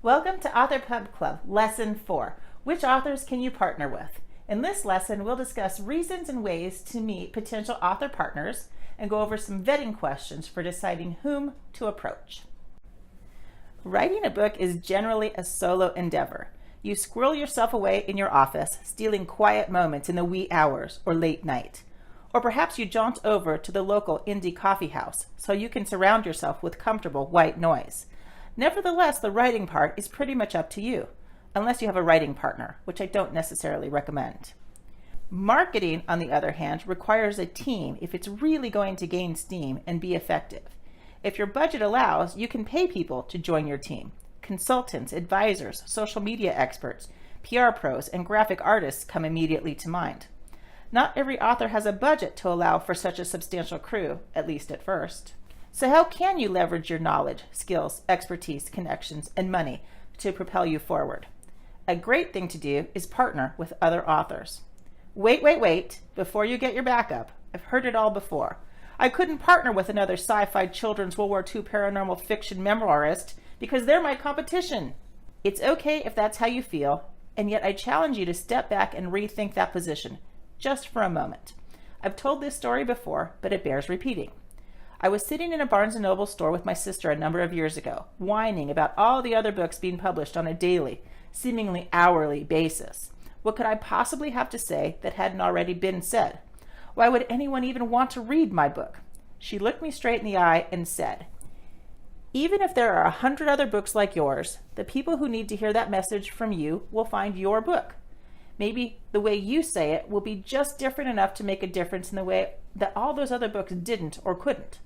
Welcome to Author Pub Club, Lesson 4. Which authors can you partner with? In this lesson, we'll discuss reasons and ways to meet potential author partners and go over some vetting questions for deciding whom to approach. Writing a book is generally a solo endeavor. You squirrel yourself away in your office, stealing quiet moments in the wee hours or late night. Or perhaps you jaunt over to the local indie coffee house so you can surround yourself with comfortable white noise. Nevertheless, the writing part is pretty much up to you, unless you have a writing partner, which I don't necessarily recommend. Marketing, on the other hand, requires a team if it's really going to gain steam and be effective. If your budget allows, you can pay people to join your team. Consultants, advisors, social media experts, PR pros, and graphic artists come immediately to mind. Not every author has a budget to allow for such a substantial crew, at least at first. So how can you leverage your knowledge, skills, expertise, connections, and money to propel you forward? A great thing to do is partner with other authors. Wait, before you get your back up. I've heard it all before. I couldn't partner with another sci-fi children's World War II paranormal fiction memoirist because they're my competition. It's okay if that's how you feel, and yet I challenge you to step back and rethink that position, just for a moment. I've told this story before, but it bears repeating. I was sitting in a Barnes & Noble store with my sister a number of years ago, whining about all the other books being published on a daily, seemingly hourly basis. What could I possibly have to say that hadn't already been said? Why would anyone even want to read my book? She looked me straight in the eye and said, "Even if there are 100 other books like yours, the people who need to hear that message from you will find your book. Maybe the way you say it will be just different enough to make a difference in the way that all those other books didn't or couldn't."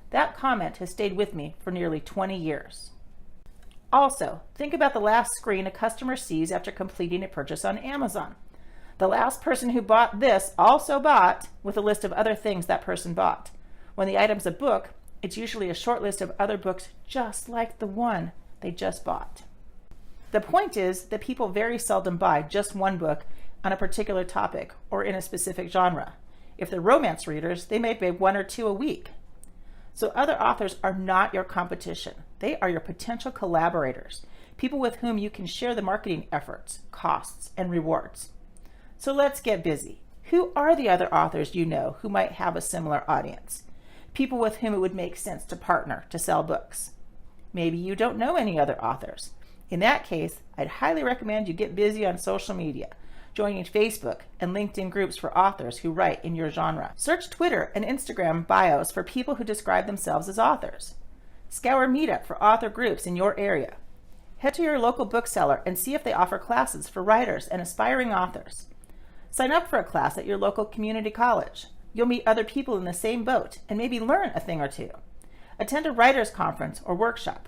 That comment has stayed with me for nearly 20 years. Also, think about the last screen a customer sees after completing a purchase on Amazon. The last person who bought this also bought, with a list of other things that person bought. When the item's a book, it's usually a short list of other books just like the one they just bought. The point is that people very seldom buy just one book on a particular topic or in a specific genre. If they're romance readers, they may buy one or two a week. So other authors are not your competition. They are your potential collaborators, people with whom you can share the marketing efforts, costs, and rewards. So let's get busy. Who are the other authors you know who might have a similar audience? People with whom it would make sense to partner to sell books. Maybe you don't know any other authors. In that case, I'd highly recommend you get busy on social media, joining Facebook and LinkedIn groups for authors who write in your genre. Search Twitter and Instagram bios for people who describe themselves as authors. Scour Meetup for author groups in your area. Head to your local bookseller and see if they offer classes for writers and aspiring authors. Sign up for a class at your local community college. You'll meet other people in the same boat and maybe learn a thing or two. Attend a writer's conference or workshop.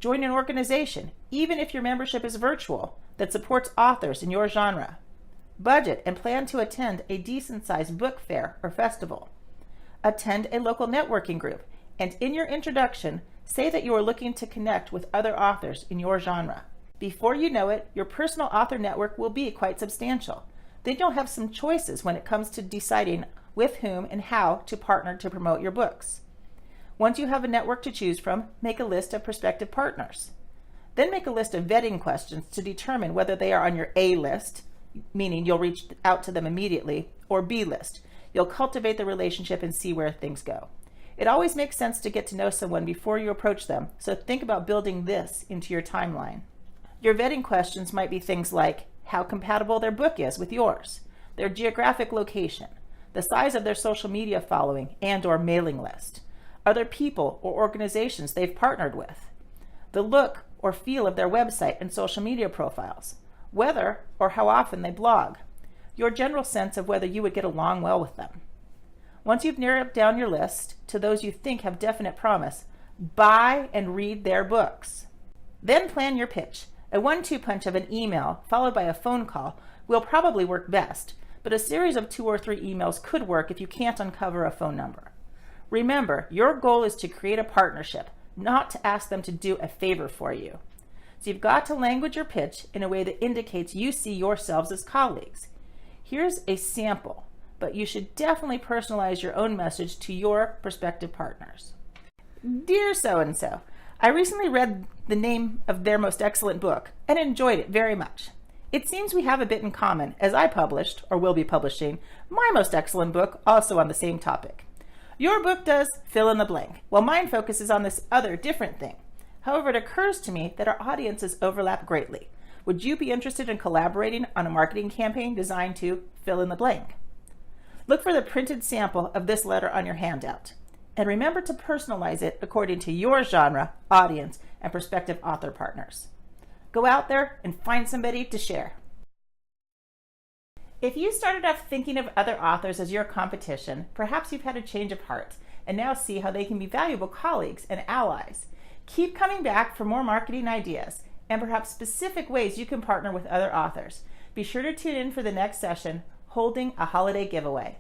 Join an organization, even if your membership is virtual, that supports authors in your genre. Budget and plan to attend a decent-sized book fair or festival. Attend a local networking group, and in your introduction, say that you are looking to connect with other authors in your genre. Before you know it, your personal author network will be quite substantial. Then you'll have some choices when it comes to deciding with whom and how to partner to promote your books. Once you have a network to choose from, make a list of prospective partners. Then make a list of vetting questions to determine whether they are on your A list, meaning you'll reach out to them immediately, or B list. You'll cultivate the relationship and see where things go. It always makes sense to get to know someone before you approach them, so think about building this into your timeline. Your vetting questions might be things like how compatible their book is with yours, their geographic location, the size of their social media following and or mailing list, other people or organizations they've partnered with, the look or feel of their website and social media profiles, whether or how often they blog, your general sense of whether you would get along well with them. Once you've narrowed down your list to those you think have definite promise, buy and read their books. Then plan your pitch. A 1-2 punch of an email followed by a phone call will probably work best, but a series of 2 or 3 emails could work if you can't uncover a phone number. Remember, your goal is to create a partnership, not to ask them to do a favor for you. So you've got to language your pitch in a way that indicates you see yourselves as colleagues. Here's a sample, but you should definitely personalize your own message to your prospective partners. Dear so-and-so, I recently read the name of their most excellent book and enjoyed it very much. It seems we have a bit in common, as I published, or will be publishing, my most excellent book also on the same topic. Your book does fill in the blank, while mine focuses on this other different thing. However, it occurs to me that our audiences overlap greatly. Would you be interested in collaborating on a marketing campaign designed to fill in the blank? Look for the printed sample of this letter on your handout. And remember to personalize it according to your genre, audience, and prospective author partners. Go out there and find somebody to share. If you started off thinking of other authors as your competition, perhaps you've had a change of heart and now see how they can be valuable colleagues and allies. Keep coming back for more marketing ideas and perhaps specific ways you can partner with other authors. Be sure to tune in for the next session, Holding a Holiday Giveaway.